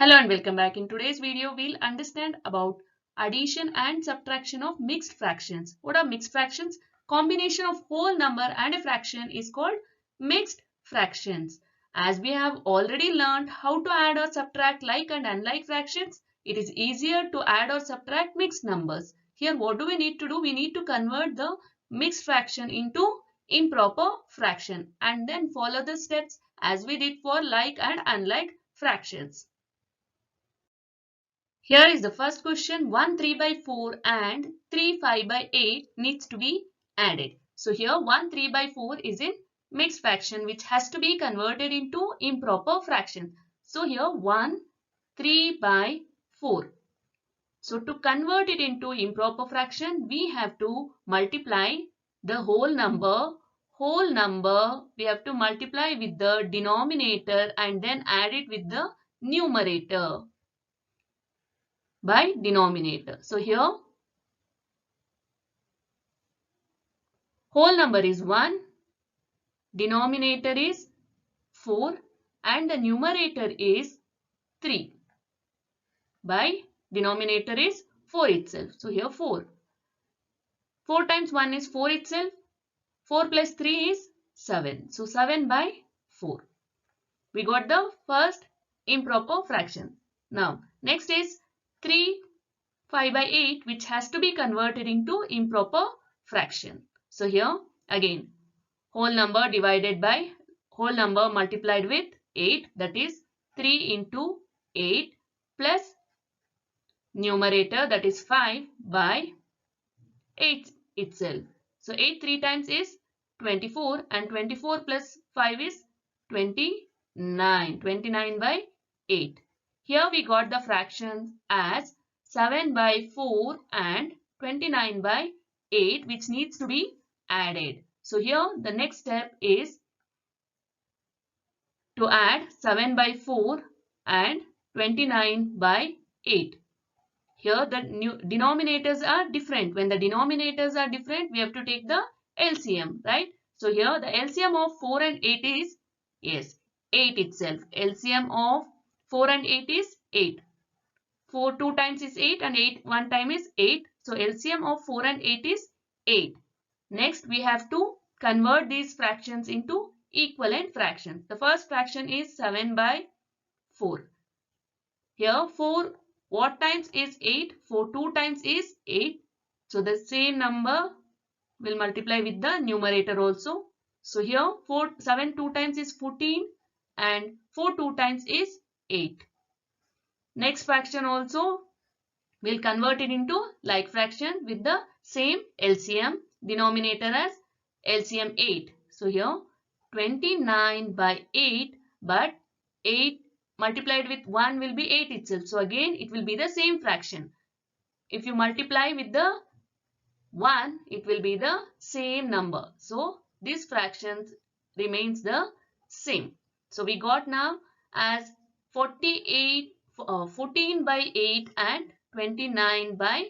Hello and welcome back. In today's video, we'll understand about addition and subtraction of mixed fractions. What are mixed fractions? Combination of whole number and a fraction is called mixed fractions. As we have already learned how to add or subtract like and unlike fractions, it is easier to add or subtract mixed numbers. Here, what do we need to do? We need to convert the mixed fraction into improper fraction and then follow the steps as we did for like and unlike fractions. Here is the first question. 1 3 by 4 and 3 5 by 8 needs to be added. So here 1 3 by 4 is in mixed fraction which has to be converted into improper fraction. So here 1 3 by 4. So to convert it into improper fraction, we have to multiply the whole number. Whole number we have to multiply with the denominator and then add it with the numerator by denominator. So here whole number is 1, denominator is 4 and the numerator is 3 by denominator is 4 itself. So here 4. 4 times 1 is 4 itself. 4 plus 3 is 7. So 7 by 4. We got the first improper fraction. Now next is 3 5 by 8 which has to be converted into improper fraction. So here again whole number divided by whole number multiplied with 8, that is 3 into 8 plus numerator, that is 5 by 8 itself. So 8 3 times is 24 and 24 plus 5 is 29. 29 by 8. Here we got the fractions as 7 by 4 and 29 by 8 which needs to be added. So here the next step is to add 7 by 4 and 29 by 8. Here the new denominators are different. When the denominators are different, we have to take the LCM, right? So here the LCM of 4 and 8 is, yes, 8 itself. LCM of 4 and 8 is 8. 4 2 times is 8 and 8 1 time is 8. So LCM of 4 and 8 is 8. Next we have to convert these fractions into equivalent fractions. The first fraction is 7 by 4. Here 4 what times is 8? 4 2 times is 8. So the same number will multiply with the numerator also. So here 7 2 times is 14 and 4 2 times is 8. Next fraction also will convert it into like fraction with the same LCM, denominator as LCM 8. So here 29 by 8, but 8 multiplied with 1 will be 8 itself. So again it will be the same fraction. If you multiply with the 1, it will be the same number. So this fraction remains the same. So we got now as 14 by 8 and 29 by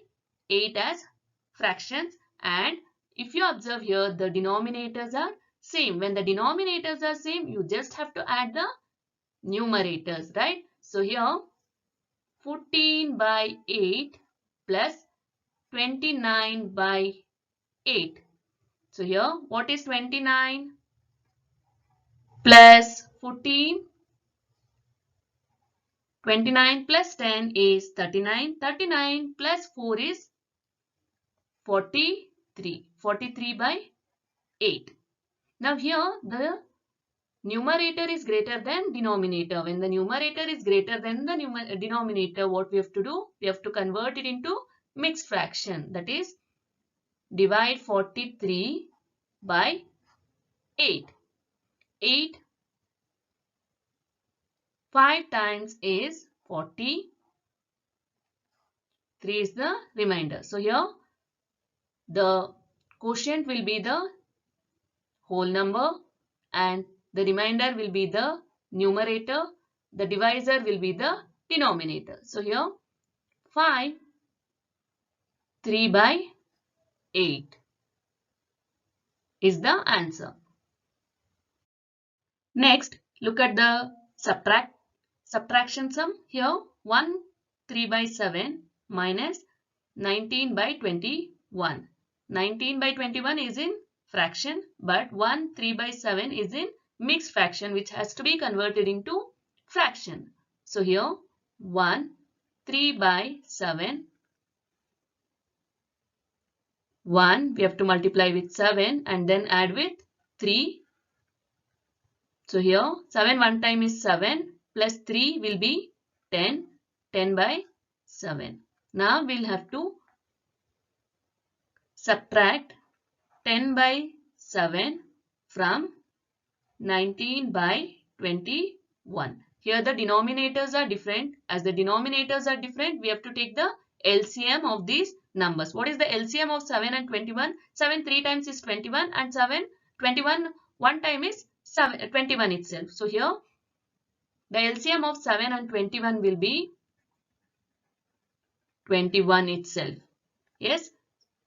8 as fractions. And if you observe here, the denominators are same. When the denominators are same, you just have to add the numerators, right? So here 14 by 8 plus 29 by 8. So here what is 29 plus 14? 29 plus 10 is 39. 39 plus 4 is 43. 43 by 8. Now here the numerator is greater than denominator. When the numerator is greater than the denominator, what we have to do? We have to convert it into mixed fraction. That is, divide 43 by 8. 8 5 times is 40. 3 is the remainder. So here the quotient will be the whole number and the remainder will be the numerator. The divisor will be the denominator. So here 5 3 by 8 is the answer. Next, look at the subtraction sum. Here 1 3 by 7 minus 19 by 21. 19 by 21 is in fraction, but 1 3 by 7 is in mixed fraction, which has to be converted into fraction. So here 1 3 by 7, 1 we have to multiply with 7 and then add with 3. So here 7 one time is 7 plus 3 will be 10, 10 by 7. Now we'll have to subtract 10 by 7 from 19 by 21. Here the denominators are different. As the denominators are different, we have to take the LCM of these numbers. What is the LCM of 7 and 21? 7 3 times is 21 and 21 one time is 21 itself. So here the LCM of 7 and 21 will be 21 itself. Yes.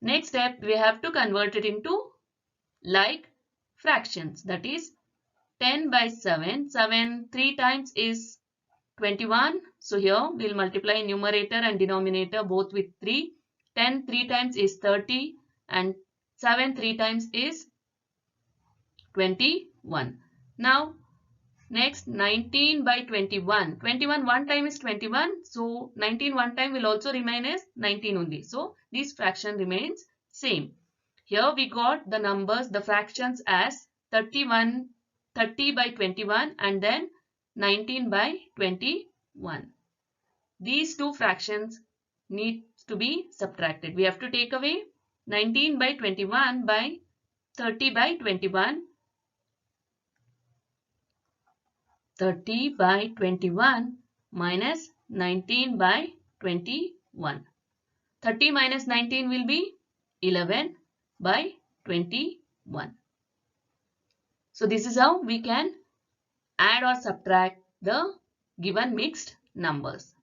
Next step, we have to convert it into like fractions. That is 10 by 7. 7 3 times is 21. So here we'll multiply numerator and denominator both with 3. 10 3 times is 30 and 7 3 times is 21. Now next 19 by 21. 21 one time is 21. So 19 one time will also remain as 19 only. So this fraction remains same. Here we got the numbers, the fractions as 30 by 21 and then 19 by 21. These two fractions need to be subtracted. We have to take away 19 by 21 by 30 by 21. 30 by 21 minus 19 by 21. 30 minus 19 will be 11 by 21. So this is how we can add or subtract the given mixed numbers.